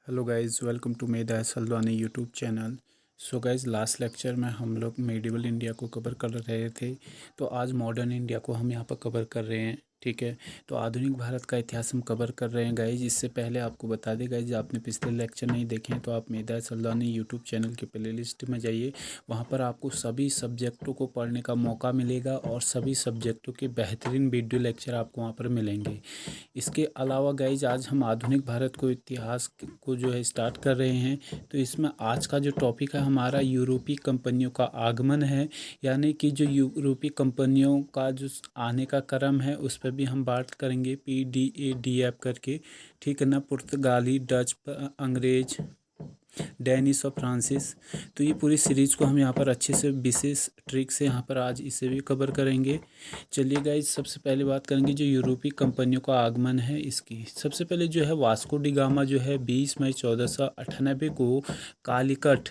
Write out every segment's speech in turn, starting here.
Hello guys, welcome to Meda Salvani YouTube channel. So guys, last lecture में हम लोग medieval India को कवर कर रहे थे। तो आज मॉडर्न इंडिया को हम यहाँ पर कवर कर रहे हैं। ठीक है, तो आधुनिक भारत का इतिहास हम कवर कर रहे हैं गाइज। इससे पहले आपको बता दें गाइज, आपने पिछले लेक्चर नहीं देखे हैं तो आप मेदा सल्वानी यूट्यूब चैनल के प्लेलिस्ट में जाइए। वहाँ पर आपको सभी सब्जेक्टों को पढ़ने का मौका मिलेगा और सभी सब्जेक्टों के बेहतरीन वीडियो लेक्चर आपको वहाँ पर मिलेंगे। इसके अलावा गाइज, आज हम आधुनिक भारत को इतिहास को जो है स्टार्ट कर रहे हैं। तो इसमें आज का जो टॉपिक है हमारा यूरोपीय कंपनियों का आगमन है, यानी कि जो यूरोपीय कंपनियों का जो आने का क्रम है उस पर भी हम बात करेंगे, PDADF करके। ठीक है ना, पुर्तगाली, डच, अंग्रेज, डेनिस और फ्रांसिस। तो ये पूरी सीरीज़ को हम यहाँ पर अच्छे से विशेष ट्रिक से यहाँ पर आज इसे भी कवर करेंगे। चलिए गाइज, सबसे पहले बात करेंगे जो यूरोपीय कंपनियों का आगमन है इसकी। सबसे पहले जो है वास्को डी गामा जो है 20 मई 1498 को कालीकट,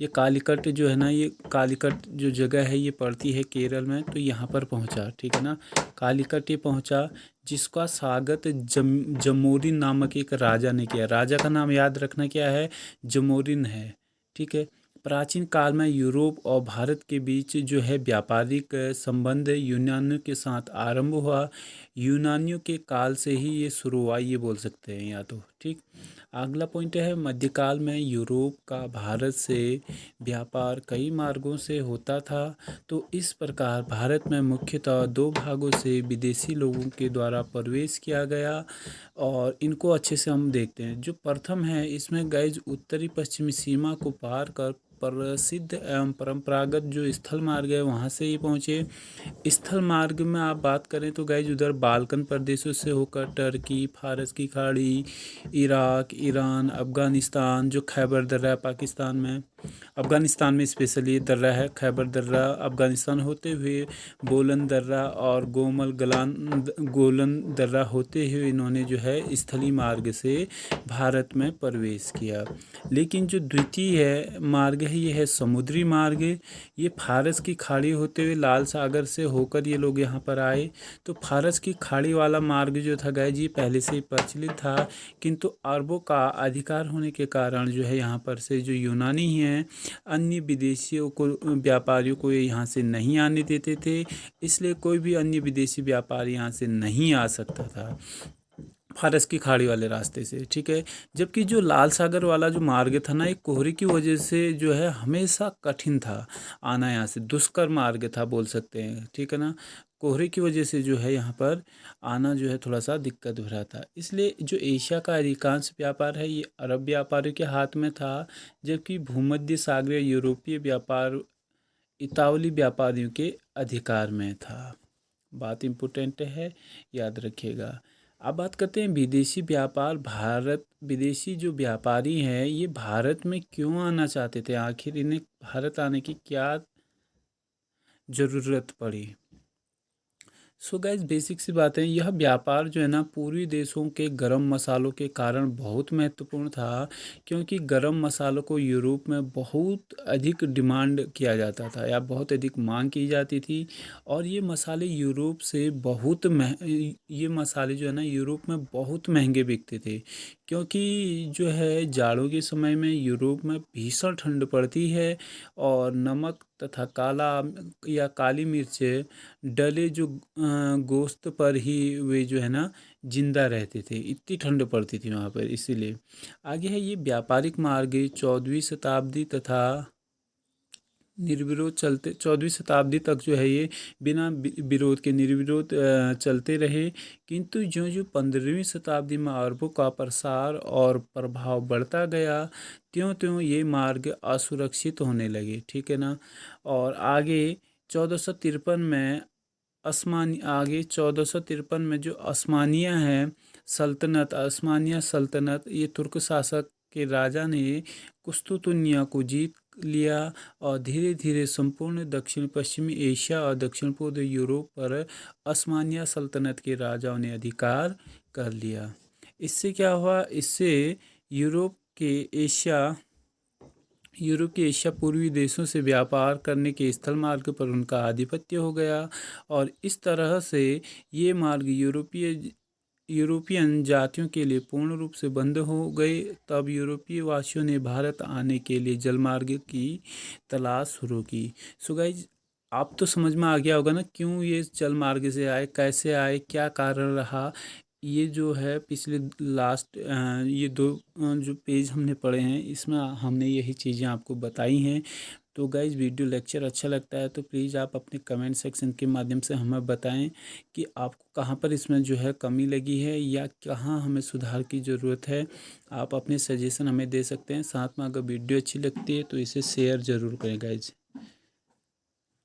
ये कालीकट जो है ना, ये कालीकट जो जगह है ये पड़ती है केरल में, तो यहाँ पर पहुँचा। ठीक है ना, कालीकट ये पहुँचा, जिसका स्वागत जमोरिन नामक एक राजा ने किया। राजा का नाम याद रखना क्या है, जमोरिन है। ठीक है, प्राचीन काल में यूरोप और भारत के बीच जो है व्यापारिक संबंध यूनानियों के साथ आरंभ हुआ। यूनानियों के काल से ही ये शुरू हुआ, ये बोल सकते हैं या तो। ठीक, अगला पॉइंट है मध्यकाल में यूरोप का भारत से व्यापार कई मार्गों से होता था। तो इस प्रकार भारत में मुख्यतः दो भागों से विदेशी लोगों के द्वारा प्रवेश किया गया, और इनको अच्छे से हम देखते हैं। जो प्रथम है इसमें गाइज उत्तरी पश्चिमी सीमा को पार कर प्रसिद्ध एवं परंपरागत जो स्थल मार्ग है वहाँ से ही पहुँचे। स्थल मार्ग में आप बात करें तो गाइज उधर बाल्कन प्रदेशों से होकर टर्की, फारस की खाड़ी, इराक, ईरान, अफ़गानिस्तान, जो खैबर दर्रा है पाकिस्तान में, अफ़गानिस्तान में स्पेशली ये दर्रा है, खैबर दर्रा अफ़गानिस्तान होते हुए बोलन दर्रा और गोलन दर्रा होते हुए इन्होंने जो है स्थलीय मार्ग से भारत में प्रवेश किया। लेकिन जो द्वितीय है मार्ग है ये है समुद्री मार्ग। ये फारस की खाड़ी होते हुए लाल सागर से होकर ये लोग यहाँ पर आए। तो फारस की खाड़ी वाला मार्ग जो था गाइज ये पहले से ही प्रचलित था, किंतु अरबों का अधिकार होने के कारण जो है यहाँ पर से जो यूनानी हैं अन्य विदेशियों को, व्यापारियों को ये यहाँ से नहीं आने देते थे। इसलिए कोई भी अन्य विदेशी व्यापारी यहाँ से नहीं आ सकता था फारस की खाड़ी वाले रास्ते से। ठीक है, जबकि जो लाल सागर वाला जो मार्ग था ना, एक कोहरे की वजह से जो है हमेशा कठिन था आना, यहाँ से दुष्कर मार्ग था बोल सकते हैं। ठीक है ना, कोहरे की वजह से जो है यहाँ पर आना जो है थोड़ा सा दिक्कत भरा था। इसलिए जो एशिया का अधिकांश व्यापार है ये अरब व्यापारियों के हाथ में था, जबकि भूमध्य सागरीय यूरोपीय व्यापार इतावली व्यापारियों के अधिकार में था। बात इम्पोर्टेंट है, याद रखिएगा। अब बात करते हैं विदेशी व्यापार। भारत, विदेशी जो व्यापारी हैं ये भारत में क्यों आना चाहते थे, आखिर इन्हें भारत आने की क्या ज़रूरत पड़ी। सो गाइज, बेसिक सी बात है, यह व्यापार जो है ना पूर्वी देशों के गरम मसालों के कारण बहुत महत्वपूर्ण था, क्योंकि गरम मसालों को यूरोप में बहुत अधिक डिमांड किया जाता था या बहुत अधिक मांग की जाती थी। और ये मसाले यूरोप से बहुत ये मसाले जो है ना यूरोप में बहुत महंगे बिकते थे, क्योंकि जो है जाड़ों के समय में यूरोप में भीषण ठंड पड़ती है और नमक तथा काला या काली मिर्च डले जो गोश्त पर ही वे जो है ना जिंदा रहते थे, इतनी ठंड पड़ती थी वहाँ पर। इसीलिए आगे है ये व्यापारिक मार्ग 14वीं शताब्दी तथा निर्विरोध चलते, 14वीं शताब्दी तक जो है ये बिना विरोध के निर्विरोध चलते रहे। किंतु जो जो 15वीं शताब्दी में अरबों का प्रसार और प्रभाव बढ़ता गया, त्यों त्यों ये मार्ग असुरक्षित होने लगे। ठीक है ना, और आगे 1453 में आगे 1453 में जो osmania है सल्तनत, osmania सल्तनत, ये तुर्क शासक के राजा ने कुस्तुतुनिया को जीत लिया और धीरे धीरे संपूर्ण दक्षिण पश्चिमी एशिया और दक्षिण पूर्व यूरोप पर osmania सल्तनत के राजाओं ने अधिकार कर लिया। इससे क्या हुआ, इससे यूरोप के एशिया पूर्वी देशों से व्यापार करने के स्थल मार्ग पर उनका आधिपत्य हो गया, और इस तरह से ये मार्ग यूरोपीय यूरोपियन जातियों के लिए पूर्ण रूप से बंद हो गए, तब यूरोपीय वासियों ने भारत आने के लिए जलमार्ग की तलाश शुरू की। सो गाइज, आप तो समझ में आ गया होगा ना क्यों ये जलमार्ग से आए, कैसे आए, क्या कारण रहा। ये जो है पिछले लास्ट ये दो जो पेज हमने पढ़े हैं, इसमें हमने यही चीज़ें आपको बताई हैं। तो गाइज, वीडियो लेक्चर अच्छा लगता है तो प्लीज़ आप अपने कमेंट सेक्शन के माध्यम से हमें बताएं कि आपको कहाँ पर इसमें जो है कमी लगी है या कहाँ हमें सुधार की ज़रूरत है। आप अपने सजेशन हमें दे सकते हैं। साथ में अगर वीडियो अच्छी लगती है तो इसे शेयर ज़रूर करें गाइज।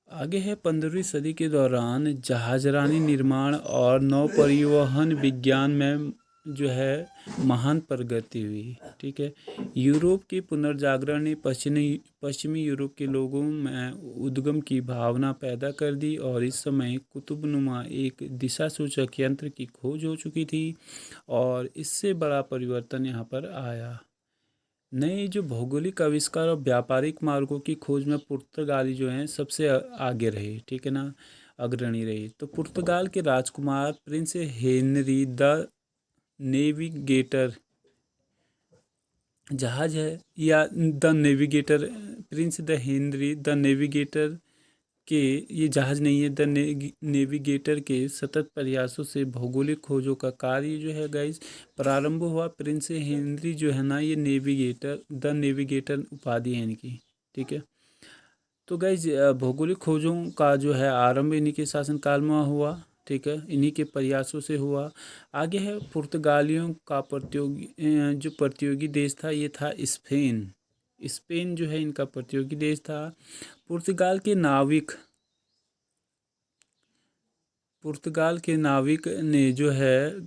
आगे है 15वीं सदी के दौरान जहाजरानी निर्माण और नौ परिवहन विज्ञान में जो है महान प्रगति हुई। ठीक है, यूरोप के पुनर्जागरण ने पश्चिमी यूरोप के लोगों में उद्गम की भावना पैदा कर दी और इस समय कुतुबनुमा एक दिशा सूचक यंत्र की खोज हो चुकी थी और इससे बड़ा परिवर्तन यहाँ पर आया। नए जो भौगोलिक आविष्कार और व्यापारिक मार्गों की खोज में पुर्तगाली जो हैं सबसे आगे रहे। ठीक है ना, अग्रणी रहे। तो पुर्तगाल के राजकुमार प्रिंस हेनरी द नेविगेटर जहाज है, या the navigator, Prince the Henry the navigator के, ये जहाज नहीं है, द नेविगेटर के सतत प्रयासों से भौगोलिक खोजों का कार्य जो है गाइस प्रारंभ हुआ। प्रिंस हेनरी जो है ना, ये नेविगेटर, द नेविगेटर उपाधि है इनकी। ठीक है, तो गाइस भौगोलिक खोजों का जो है आरंभ इन्हीं के शासनकाल में हुआ। ठीक है, इन्हीं के प्रयासों से हुआ। आगे है पुर्तगालियों का जो प्रतियोगी देश था, ये था स्पेन। स्पेन जो है इनका प्रतियोगी देश था। पुर्तगाल के नाविक ने जो है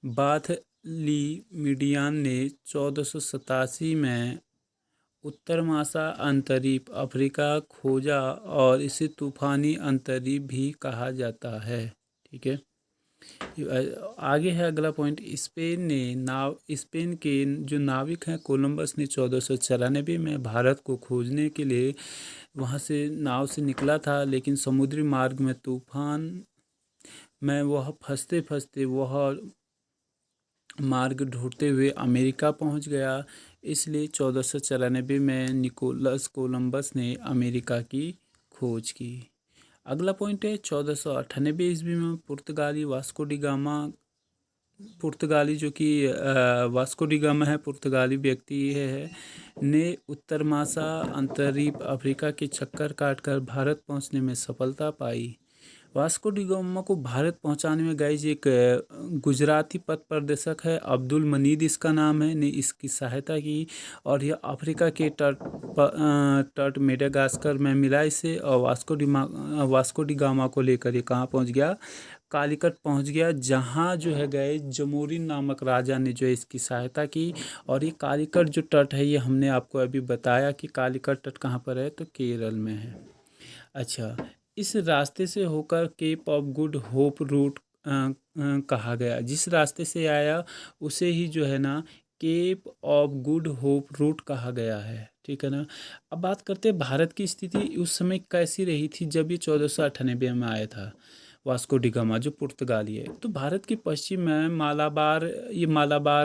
बार्थलीमिडियान ने 1487 में उत्तरमासा अंतरीप अफ्रीका खोजा और इसे तूफानी अंतरीप भी कहा जाता है। ठीक है, आगे है अगला पॉइंट। स्पेन के जो नाविक हैं कोलंबस ने 1494 में भारत को खोजने के लिए वहाँ से नाव से निकला था, लेकिन समुद्री मार्ग में तूफान में वह फंसते फंसते वह मार्ग ढूंढते हुए अमेरिका पहुंच गया। इसलिए 1494 में निकोलस कोलंबस ने अमेरिका की खोज की। अगला पॉइंट है 1498 ईस्वी में पुर्तगाली जो कि वास्को डी गामा है, पुर्तगाली व्यक्ति है, ने उत्तरमासा अंतरीप अफ्रीका के चक्कर काटकर भारत पहुंचने में सफलता पाई। वास्को डी गामा को भारत पहुंचाने में गाइज एक गुजराती पथ प्रदर्शक है, अब्दुल मनीद इसका नाम है, ने इसकी सहायता की और यह अफ्रीका के तट मेडागास्कर में मिला इसे। और वास्को डी गामा को लेकर ये कहाँ पहुंच गया, कालीकट पहुंच गया, जहां जो है गए जमोरिन नामक राजा ने जो है इसकी सहायता की। और ये कालीकट जो तट है, ये हमने आपको अभी बताया कि कालीकट तट कहाँ पर है, तो केरल में है। अच्छा, इस रास्ते से होकर Cape of Good Hope route कहा गया। जिस रास्ते से आया उसे ही जो है ना Cape of Good Hope route कहा गया है। ठीक है ना। अब बात करते हैं भारत की स्थिति उस समय कैसी रही थी जब ये 1498 में आया था वास्को डी गामा जो पुर्तगाली है। तो भारत के पश्चिम में मालाबार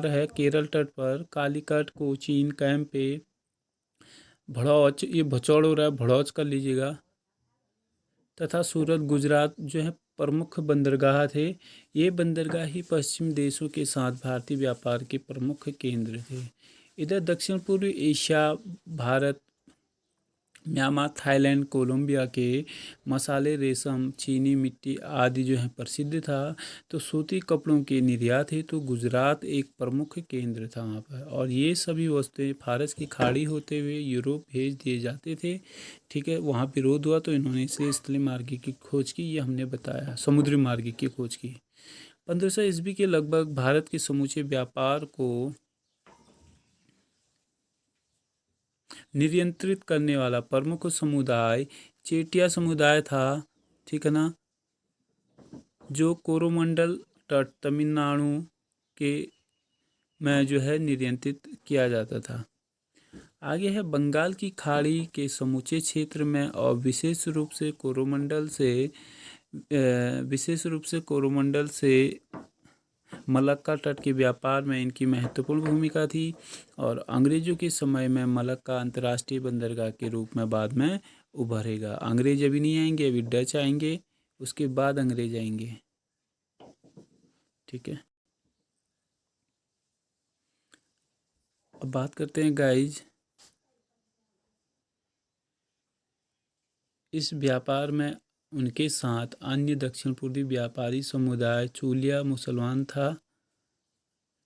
है, केरल तट पर कालीकट, कोचीन, कैंपे, भड़ौच, ये भचौड़ हो रहा है, भड़ौच कर लीजिएगा, तथा सूरत, गुजरात जो है प्रमुख बंदरगाह थे। ये बंदरगाह ही पश्चिम देशों के साथ भारतीय व्यापार के प्रमुख केंद्र थे। इधर दक्षिण पूर्वी Asia, Bharat, Myanmar, Thailand, Colombia के मसाले, रेशम, चीनी मिट्टी आदि जो है प्रसिद्ध था। तो सूती कपड़ों के निर्यात हेतु गुजरात एक प्रमुख केंद्र था वहाँ पर, और ये सभी वस्तुएं फारस की खाड़ी होते हुए यूरोप भेज दिए जाते थे। ठीक है, वहाँ विरोध हुआ तो इन्होंने इसे स्थलीय मार्ग की खोज की, ये हमने बताया, समुद्री मार्ग की खोज की। 1500 ईस्वी के लगभग भारत के समूचे व्यापार को नियंत्रित करने वाला प्रमुख समुदाय चेटिया समुदाय था। ठीक है ना, जो कोरोमंडल तट तमिलनाडु के में जो है नियंत्रित किया जाता था। आगे है बंगाल की खाड़ी के समूचे क्षेत्र में और विशेष रूप से कोरोमंडल से विशेष रूप से कोरोमंडल से मलक्का तट के व्यापार में इनकी महत्वपूर्ण भूमिका थी और अंग्रेजों के समय में मलक्का अंतर्राष्ट्रीय बंदरगाह के रूप में बाद में उभरेगा। अंग्रेज अभी नहीं आएंगे, अभी डच आएंगे, उसके बाद अंग्रेज आएंगे। ठीक है, अब बात करते हैं गाइज इस व्यापार में उनके साथ अन्य दक्षिण पूर्वी व्यापारी समुदाय चूलिया मुसलमान था।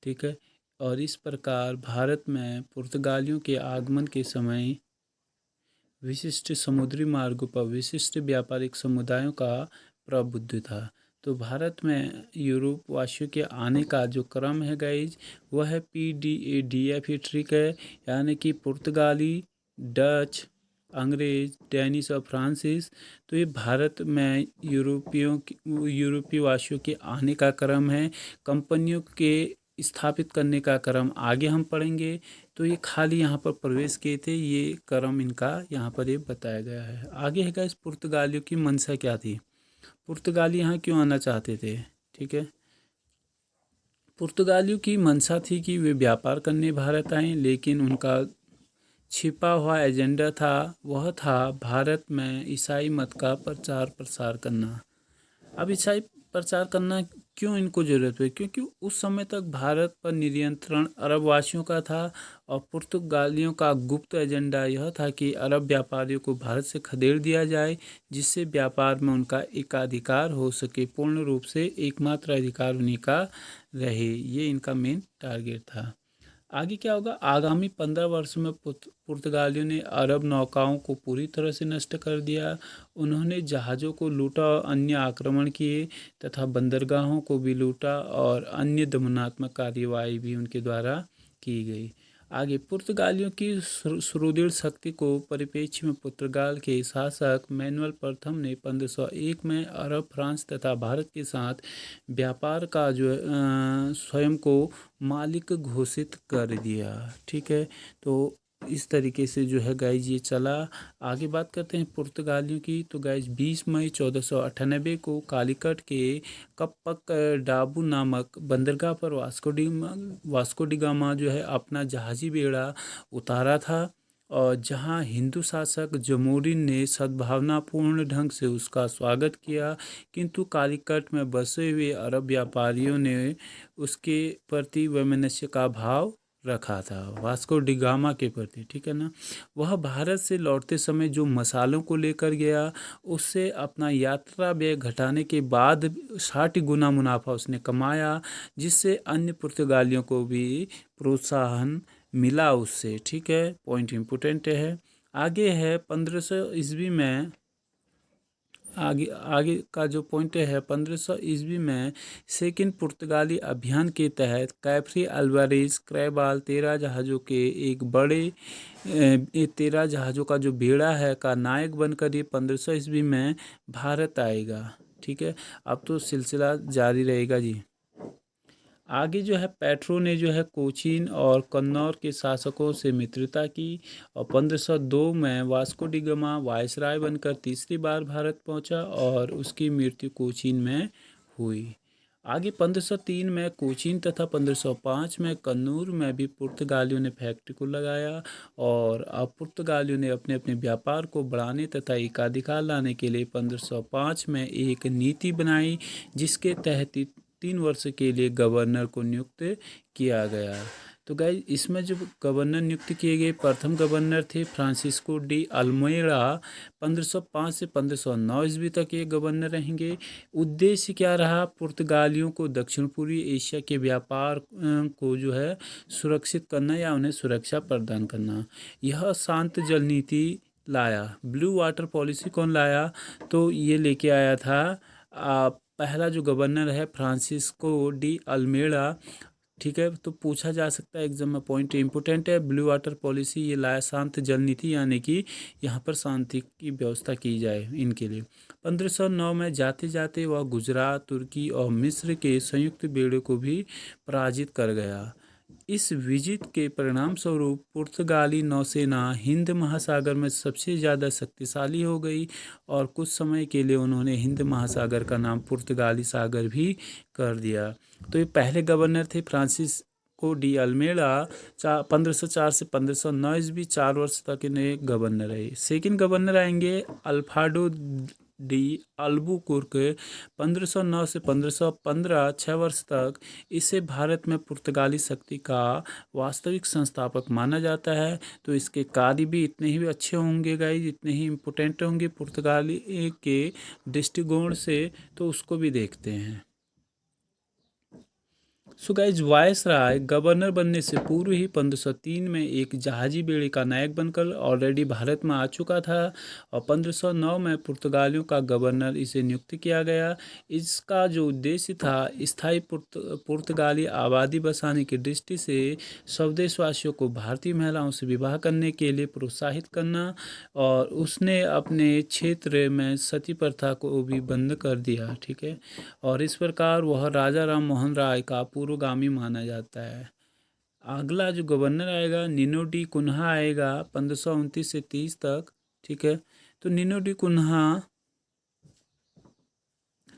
ठीक है, और इस प्रकार भारत में पुर्तगालियों के आगमन के समय विशिष्ट समुद्री मार्गों पर विशिष्ट व्यापारिक समुदायों का प्रभुत्व था। तो भारत में यूरोप वासियों के आने का जो क्रम है गाइज वह है PDADF ट्रिक है, यानी कि पुर्तगाली, डच, अंग्रेज, डेनिश और फ्रांसीस। तो ये भारत में यूरोपीय वासियों के आने का क्रम है। कंपनियों के स्थापित करने का क्रम आगे हम पढ़ेंगे। तो ये खाली यहाँ पर प्रवेश किए थे, ये क्रम इनका यहाँ पर ये बताया गया है। आगे है गाइस पुर्तगालियों की मंशा क्या थी, पुर्तगाली यहाँ क्यों आना चाहते थे। ठीक है, पुर्तगालियों की मंशा थी कि वे व्यापार करने भारत आए, लेकिन उनका छिपा हुआ एजेंडा था, वह था भारत में ईसाई मत का प्रचार प्रसार करना। अब ईसाई प्रचार करना क्यों इनको ज़रूरत हुई, क्योंकि उस समय तक भारत पर नियंत्रण अरब वासियों का था और पुर्तगालियों का गुप्त एजेंडा यह था कि अरब व्यापारियों को भारत से खदेड़ दिया जाए, जिससे व्यापार में उनका एकाधिकार हो सके, पूर्ण रूप से एकमात्र अधिकार उन्हीं का रहे। ये इनका मेन टारगेट था। आगे क्या होगा, आगामी 15 वर्ष में पुर्तगालियों ने अरब नौकाओं को पूरी तरह से नष्ट कर दिया। उन्होंने जहाज़ों को लूटा और अन्य आक्रमण किए तथा बंदरगाहों को भी लूटा और अन्य दमनात्मक कार्यवाही भी उनके द्वारा की गई। आगे पुर्तगालियों की सुदृढ़ शक्ति को परिप्रेक्ष्य में पुर्तगाल के शासक मैनुअल प्रथम ने 1501 में अरब, फ्रांस तथा भारत के साथ व्यापार का जो स्वयं को मालिक घोषित कर दिया। ठीक है, तो इस तरीके से जो है गाइज ये चला। आगे बात करते हैं पुर्तगालियों की। तो गाइज 20 मई 1498 को कालीकट के कप्पक डाबू नामक बंदरगाह पर वास्को डी गामा जो है अपना जहाजी बेड़ा उतारा था और जहां हिंदू शासक जमोरिन ने सद्भावनापूर्ण ढंग से उसका स्वागत किया, किंतु कालीकट में बसे हुए अरब व्यापारियों ने उसके प्रति वैमनस्य का भाव रखा था, वास्को डी गामा के प्रति। ठीक है ना, वह भारत से लौटते समय जो मसालों को लेकर गया उससे अपना यात्रा व्यय घटाने के बाद 60 गुना मुनाफा उसने कमाया, जिससे अन्य पुर्तगालियों को भी प्रोत्साहन मिला उससे। ठीक है, पॉइंट इम्पोर्टेंट है। आगे है 1500 ईस्वी में, आगे का जो पॉइंट है 1500 ईस्वी में सेकंड पुर्तगाली अभियान के तहत कैफ्री अल्वारेज क्रैबाल 13 जहाज़ों के एक बड़े 13 जहाज़ों का जो बेड़ा है का नायक बनकर ये 1500 ईस्वी में भारत आएगा। ठीक है, अब तो सिलसिला जारी रहेगा जी। आगे जो है पेट्रो ने जो है कोचीन और कन्नौज के शासकों से मित्रता की और 1502 में वास्को डी गामा वायसराय बनकर तीसरी बार भारत पहुंचा और उसकी मृत्यु कोचीन में हुई। आगे 1503 में कोचीन तथा 1505 में कन्नूर में भी पुर्तगालियों ने फैक्ट्री को लगाया और अब पुर्तगालियों ने अपने अपने व्यापार को बढ़ाने तथा एकाधिकार लाने के लिए 1505 में एक नीति बनाई, जिसके तहत 3 वर्ष के लिए गवर्नर को नियुक्त किया गया। तो गाइज इसमें जो गवर्नर नियुक्त किए गए प्रथम गवर्नर थे फ्रांसिस्को डी अल्मेड़ा, 1505 से 1509 ईस्वी तक ये गवर्नर रहेंगे। उद्देश्य क्या रहा, पुर्तगालियों को दक्षिण पूर्वी एशिया के व्यापार को जो है सुरक्षित करना या उन्हें सुरक्षा प्रदान करना। यह शांत जल नीति लाया। ब्लू वाटर पॉलिसी कौन लाया, तो ये लेके आया था पहला जो गवर्नर है फ्रांसिस्को डी अल्मेड़ा। ठीक है, तो पूछा जा सकता है एग्जाम में, पॉइंट इंपोर्टेंट है। ब्लू वाटर पॉलिसी ये लाया शांत जल नीति, यानी कि यहाँ पर शांति की व्यवस्था की जाए इनके लिए। 1509 में जाते जाते वह गुजरात, तुर्की और मिस्र के संयुक्त बेड़े को भी पराजित कर गया। इस विजिट के परिणाम स्वरूप पुर्तगाली नौसेना हिंद महासागर में सबसे ज़्यादा शक्तिशाली हो गई और कुछ समय के लिए उन्होंने हिंद महासागर का नाम पुर्तगाली सागर भी कर दिया। तो ये पहले गवर्नर थे फ्रांसिस्को डी अल्मेडा। 1504 से 1509 ईस्वी, 4 वर्ष तक इन्हें गवर्नर रहे। सेकंड गवर्नर आएंगे अल्फाडो डी अल्बुकुर्क। 1509 से 1515, 6 वर्ष तक। इसे भारत में पुर्तगाली शक्ति का वास्तविक संस्थापक माना जाता है। तो इसके कार्य भी इतने ही अच्छे होंगे गाइस, इतने ही इम्पोर्टेंट होंगे पुर्तगाली के दृष्टिकोण से, तो उसको भी देखते हैं। सो गाइज, वायसराय गवर्नर बनने से पूर्व ही 1503 में एक जहाजी बेड़े का नायक बनकर ऑलरेडी भारत में आ चुका था और 1509 में पुर्तगालियों का गवर्नर इसे नियुक्त किया गया। इसका जो उद्देश्य था स्थायी पुर्तगाली आबादी बसाने की दृष्टि से स्वदेशवासियों को भारतीय महिलाओं से विवाह करने के लिए प्रोत्साहित करना, और उसने अपने क्षेत्र में सती प्रथा को भी बंद कर दिया। ठीक है, और इस प्रकार वह राजा राम मोहन राय का पूर्वगामी माना जाता है। अगला जो गवर्नर आएगा निनो डी कुन्हा आएगा 1529 से 30 तक। ठीक है, तो निनो डी कुन्हा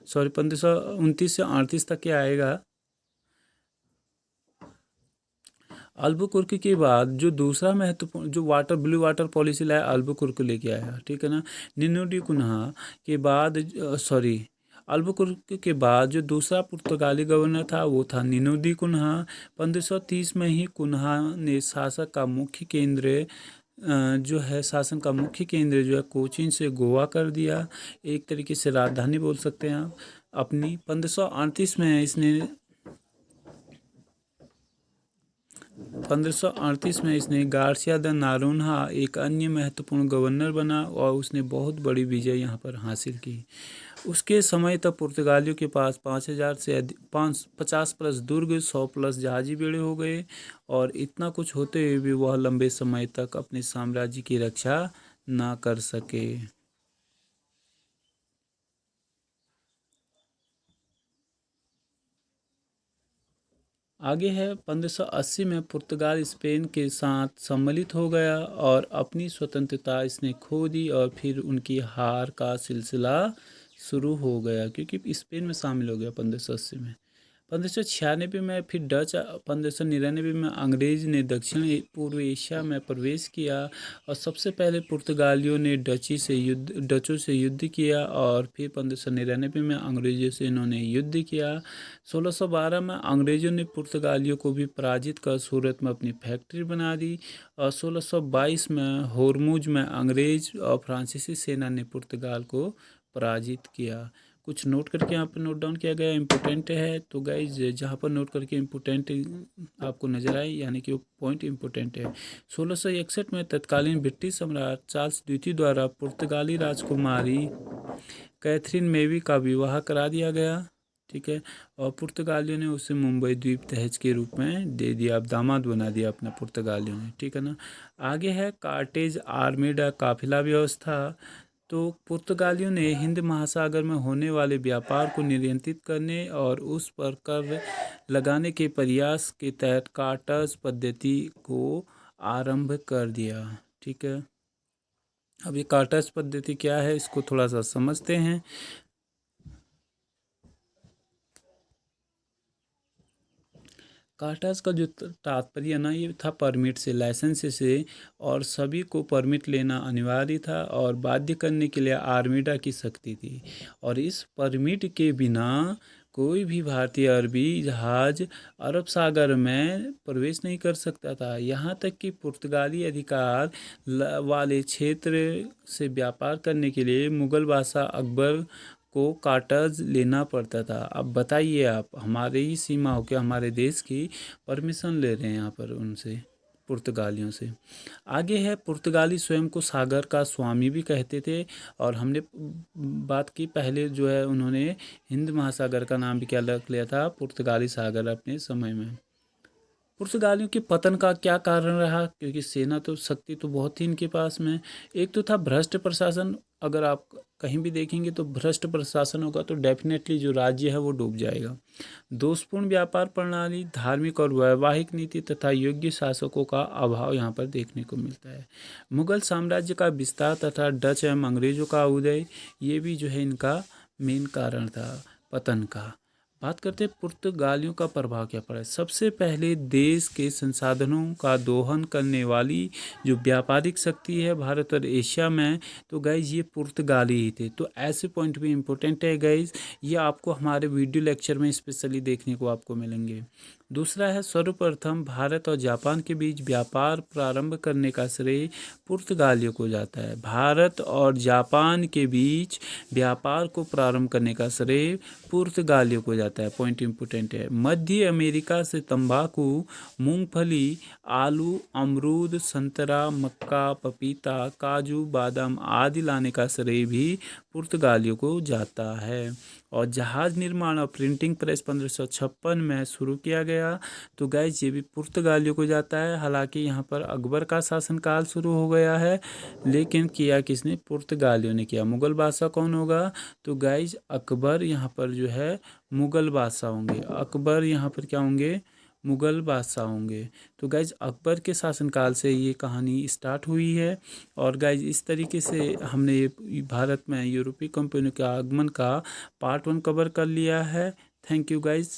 1529 से 38 तक क्या आएगा। अल्बुकुर्क के बाद जो दूसरा महत्वपूर्ण जो ब्लू वाटर पॉलिसी लाया, अल्बुकुर्क लेके आया। ठीक है ना। निनो डी कुन्हा के बाद अल्बुकुर्क के बाद जो दूसरा पुर्तगाली गवर्नर था वो था निनो डी कुन्हा। 1530 में ही कुन्हा ने शासन का मुख्य केंद्र जो है कोचीन से गोवा कर दिया। एक तरीके से राजधानी बोल सकते हैं आप अपनी। 1538 में इसने गार्सिया द नारोन्हा एक अन्य महत्वपूर्ण गवर्नर बना और उसने बहुत बड़ी विजय यहाँ पर हासिल की। उसके समय तक पुर्तगालियों के पास 5000 से अधिक 50 प्लस दुर्ग, 100 प्लस जहाजी बेड़े हो गए, और इतना कुछ होते हुए भी वह लंबे समय तक अपने साम्राज्य की रक्षा ना कर सके। आगे है 1580 में पुर्तगाल स्पेन के साथ सम्मिलित हो गया और अपनी स्वतंत्रता इसने खो दी, और फिर उनकी हार का सिलसिला शुरू हो गया क्योंकि स्पेन में शामिल हो गया 1580 में। 1596 में फिर डच, 1599 में अंग्रेज ने दक्षिण पूर्व एशिया में प्रवेश किया और सबसे पहले पुर्तगालियों ने डचों से युद्ध किया, और फिर 1599 में अंग्रेजों से इन्होंने युद्ध किया। 1612 में अंग्रेजों ने पुर्तगालियों को भी पराजित कर सूरत में अपनी फैक्ट्री बना दी, और 1622 में होर्मुज में अंग्रेज और फ्रांसीसी सेना ने पुर्तगाल को पराजित किया। कुछ नोट करके यहाँ पर नोट डाउन किया गया, इम्पोर्टेंट है। तो गाइज जहाँ पर नोट करके इम्पोर्टेंट आपको नजर आए यानी कि वो पॉइंट इम्पोर्टेंट है। 1661 में तत्कालीन ब्रिटिश सम्राट चार्ल्स द्वितीय द्वारा पुर्तगाली राजकुमारी कैथरीन मेवी का विवाह करा दिया गया। ठीक है, और पुर्तगालियों ने उसे मुंबई द्वीप तहज के रूप में दे दिया, अब दामाद बना दिया अपना पुर्तगालियों ने। ठीक है ना। आगे है कार्टेज आर्मेडा काफिला व्यवस्था। तो पुर्तगालियों ने हिंद महासागर में होने वाले व्यापार को नियंत्रित करने और उस पर कर लगाने के प्रयास के तहत कार्टर्स पद्धति को आरंभ कर दिया। ठीक है, अब ये कार्टर्स पद्धति क्या है इसको थोड़ा सा समझते हैं। कार्टर्स का जो तात्पर्य ना ये था परमिट से, लाइसेंस से, और सभी को परमिट लेना अनिवार्य था और बाध्य करने के लिए आर्मीडा की शक्ति थी, और इस परमिट के बिना कोई भी भारतीय अरबी जहाज अरब सागर में प्रवेश नहीं कर सकता था। यहाँ तक कि पुर्तगाली अधिकार वाले क्षेत्र से व्यापार करने के लिए मुगल बादशाह अकबर को कार्टर्स लेना पड़ता था। अब बताइए आप, हमारे ही सीमा होकर हमारे देश की परमिशन ले रहे हैं यहाँ पर उनसे, पुर्तगालियों से। आगे है पुर्तगाली स्वयं को सागर का स्वामी भी कहते थे, और हमने बात की पहले जो है उन्होंने हिंद महासागर का नाम भी क्या रख लिया था, पुर्तगाली सागर अपने समय में। पुर्तगालियों के पतन का क्या कारण रहा, क्योंकि सेना तो शक्ति तो बहुत थी इनके पास में। एक तो था भ्रष्ट प्रशासन। अगर आप कहीं भी देखेंगे तो भ्रष्ट प्रशासन होगा तो डेफिनेटली जो राज्य है वो डूब जाएगा। दोषपूर्ण व्यापार प्रणाली, धार्मिक और वैवाहिक नीति तथा योग्य शासकों का अभाव यहाँ पर देखने को मिलता है। मुगल साम्राज्य का विस्तार तथा डच एवं अंग्रेजों का उदय, ये भी जो है इनका मेन कारण था पतन का। बात करते हैं पुर्तगालियों का प्रभाव क्या पड़ा है। सबसे पहले देश के संसाधनों का दोहन करने वाली जो व्यापारिक शक्ति है भारत और एशिया में, तो गाइज ये पुर्तगाली ही थे। तो ऐसे पॉइंट भी इम्पोर्टेंट है गाइज, ये आपको हमारे वीडियो लेक्चर में स्पेशली देखने को आपको मिलेंगे। दूसरा है, सर्वप्रथम भारत और जापान के बीच व्यापार प्रारंभ करने का श्रेय पुर्तगालियों को जाता है। भारत और जापान के बीच व्यापार को प्रारंभ करने का श्रेय पुर्तगालियों को जाता है। पॉइंट इम्पोर्टेंट है। मध्य अमेरिका से तंबाकू, मूंगफली, आलू, अमरूद, संतरा, मक्का, पपीता, काजू, बादाम आदि लाने का श्रेय भी पुर्तगालियों को जाता है। और जहाज निर्माण और प्रिंटिंग प्रेस 1556 में शुरू किया गया, तो गाइज ये भी पुर्तगालियों को जाता है। हालांकि यहाँ पर अकबर का शासनकाल शुरू हो गया है, लेकिन किया किसने? पुर्तगालियों ने किया। मुगल बादशाह कौन होगा? तो गाइज अकबर यहाँ पर जो है मुगल बादशाह होंगे। अकबर यहाँ पर क्या होंगे? मुगल बादशाह होंगे। तो गाइज अकबर के शासनकाल से ये कहानी स्टार्ट हुई है। और गाइज इस तरीके से हमने ये भारत में यूरोपीय कंपनियों के आगमन का पार्ट 1 कवर कर लिया है। Thank you guys.